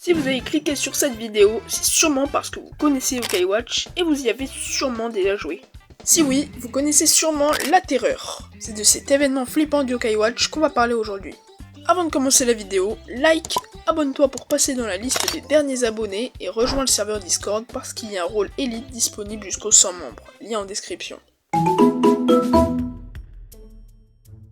Si vous avez cliqué sur cette vidéo, c'est sûrement parce que vous connaissez Yokai Watch et vous y avez sûrement déjà joué. Si oui, vous connaissez sûrement la terreur. C'est de cet événement flippant de Yokai Watch qu'on va parler aujourd'hui. Avant de commencer la vidéo, like, abonne-toi pour passer dans la liste des derniers abonnés et rejoins le serveur Discord parce qu'il y a un rôle élite disponible jusqu'aux 100 membres, lien en description.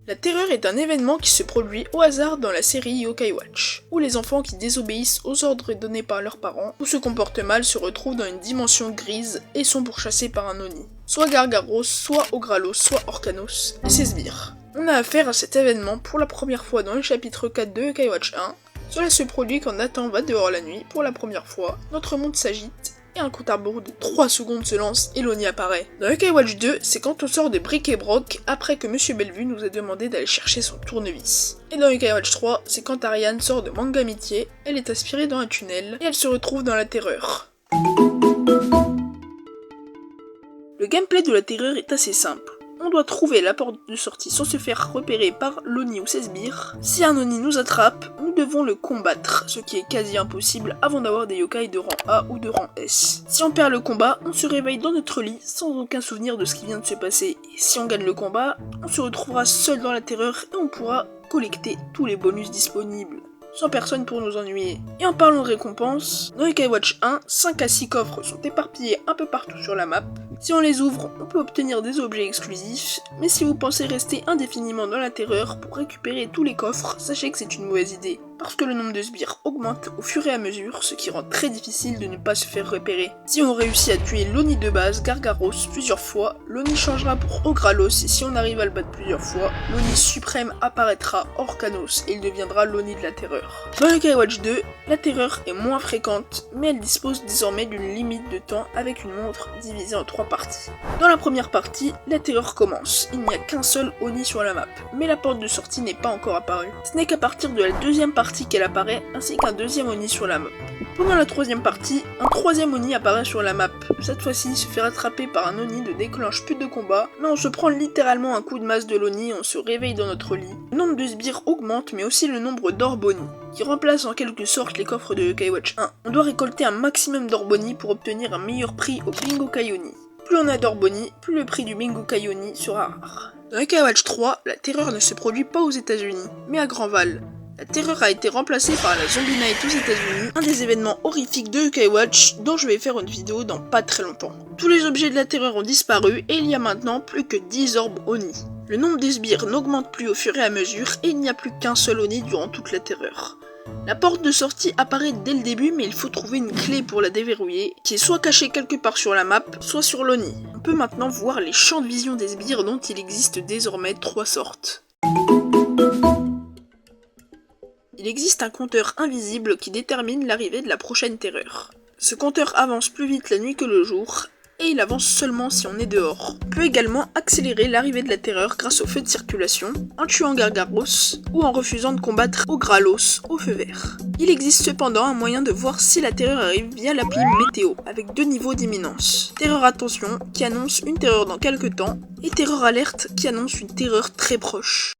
La terreur est un événement qui se produit au hasard dans la série Yokai Watch, où les enfants qui désobéissent aux ordres donnés par leurs parents ou se comportent mal se retrouvent dans une dimension grise et sont pourchassés par un Oni. Soit Gargaros, soit Ogralos, soit Orkanos, et ses sbires. On a affaire à cet événement pour la première fois dans le chapitre 4 de Yokai Watch 1. Cela se produit quand Nathan va dehors la nuit pour la première fois, notre monde s'agite, et un compte à rebours de 3 secondes se lance et l'Oni apparaît. Dans Yokai Watch 2, c'est quand on sort de Brick et Broc après que Monsieur Bellevue nous a demandé d'aller chercher son tournevis. Et dans Yokai Watch 3, c'est quand Ariane sort de Manga Amitié, elle est aspirée dans un tunnel et elle se retrouve dans la terreur. Le gameplay de la terreur est assez simple. On doit trouver la porte de sortie sans se faire repérer par l'Oni ou ses sbires. Si un Oni nous attrape, nous devons le combattre, ce qui est quasi impossible avant d'avoir des yokai de rang A ou de rang S. Si on perd le combat, on se réveille dans notre lit sans aucun souvenir de ce qui vient de se passer. Et si on gagne le combat, on se retrouvera seul dans la terreur et on pourra collecter tous les bonus disponibles, sans personne pour nous ennuyer. Et en parlant de récompenses, dans Yokai Watch 1, 5 à 6 coffres sont éparpillés un peu partout sur la map. Si on les ouvre, on peut obtenir des objets exclusifs, mais si vous pensez rester indéfiniment dans la terreur pour récupérer tous les coffres, sachez que c'est une mauvaise idée, parce que le nombre de sbires augmente au fur et à mesure, ce qui rend très difficile de ne pas se faire repérer. Si on réussit à tuer l'Oni de base, Gargaros, plusieurs fois, l'Oni changera pour Ogralos, et si on arrive à le battre plusieurs fois, l'Oni suprême apparaîtra, Orkanos, et il deviendra l'Oni de la terreur. Dans Yokai Watch 2, la terreur est moins fréquente, mais elle dispose désormais d'une limite de temps avec une montre divisée en 3 parties. Dans la première partie, la terreur commence, il n'y a qu'un seul Oni sur la map, mais la porte de sortie n'est pas encore apparue. Ce n'est qu'à partir de la deuxième partie qu'elle apparaît, ainsi qu'un deuxième Oni sur la map. Pendant la troisième partie, un troisième Oni apparaît sur la map. Cette fois-ci, il se fait rattraper par un Oni ne déclenche plus de combat, mais on se prend littéralement un coup de masse de l'Oni et on se réveille dans notre lit. Le nombre de sbires augmente, mais aussi le nombre d'Orboni, qui remplace en quelque sorte les coffres de Yokai Watch 1. On doit récolter un maximum d'Orboni pour obtenir un meilleur prix au Bingo Kaioni. Plus on a d'Orboni, plus le prix du Bingo Kaioni sera rare. Dans Yokai Watch 3, la terreur ne se produit pas aux États-Unis, mais à Grandval. La terreur a été remplacée par la Zombie Night aux États-Unis, un des événements horrifiques de Yokai Watch dont je vais faire une vidéo dans pas très longtemps. Tous les objets de la terreur ont disparu et il y a maintenant plus que 10 orbes Oni. Le nombre de sbires n'augmente plus au fur et à mesure et il n'y a plus qu'un seul Oni durant toute la terreur. La porte de sortie apparaît dès le début, mais il faut trouver une clé pour la déverrouiller, qui est soit cachée quelque part sur la map, soit sur l'Oni. On peut maintenant voir les champs de vision des sbires dont il existe désormais 3 sortes. Il existe un compteur invisible qui détermine l'arrivée de la prochaine terreur. Ce compteur avance plus vite la nuit que le jour, et il avance seulement si on est dehors. On peut également accélérer l'arrivée de la terreur grâce au feu de circulation, en tuant Gargaros, ou en refusant de combattre Ogralos au feu vert. Il existe cependant un moyen de voir si la terreur arrive via l'appli Météo, avec 2 niveaux d'imminence. Terreur attention, qui annonce une terreur dans quelques temps, et terreur alerte, qui annonce une terreur très proche.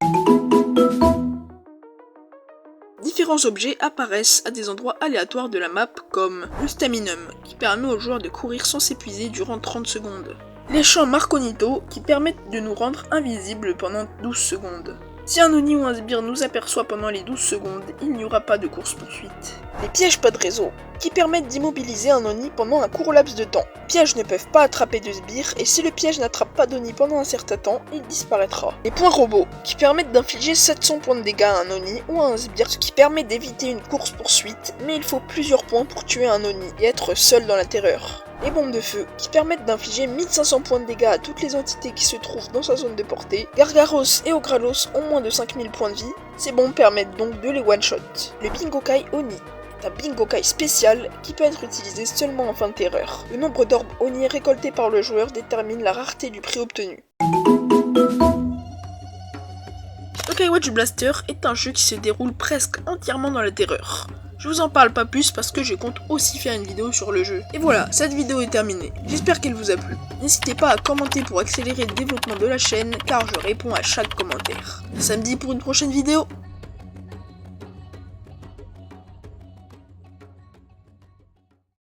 Différents objets apparaissent à des endroits aléatoires de la map comme le Staminum, qui permet aux joueurs de courir sans s'épuiser durant 30 secondes. Les champs Marconito, qui permettent de nous rendre invisibles pendant 12 secondes. Si un Oni ou un sbire nous aperçoit pendant les 12 secondes, il n'y aura pas de course-poursuite. Les pièges pas de réseau, qui permettent d'immobiliser un Oni pendant un court laps de temps. Les pièges ne peuvent pas attraper de sbires, et si le piège n'attrape pas d'Oni pendant un certain temps, il disparaîtra. Les points robots, qui permettent d'infliger 700 points de dégâts à un Oni ou à un sbire, ce qui permet d'éviter une course-poursuite, mais il faut plusieurs points pour tuer un Oni et être seul dans la terreur. Les bombes de feu, qui permettent d'infliger 1500 points de dégâts à toutes les entités qui se trouvent dans sa zone de portée. Gargaros et Ogralos ont moins de 5000 points de vie, ces bombes permettent donc de les one-shot. Le Bingokai Oni est un Bingokai spécial qui peut être utilisé seulement en fin de terreur. Le nombre d'orbes Oni récoltés par le joueur détermine la rareté du prix obtenu. Yokai Watch Blaster est un jeu qui se déroule presque entièrement dans la terreur. Je vous en parle pas plus parce que je compte aussi faire une vidéo sur le jeu. Et voilà, cette vidéo est terminée. J'espère qu'elle vous a plu. N'hésitez pas à commenter pour accélérer le développement de la chaîne car je réponds à chaque commentaire. À samedi pour une prochaine vidéo.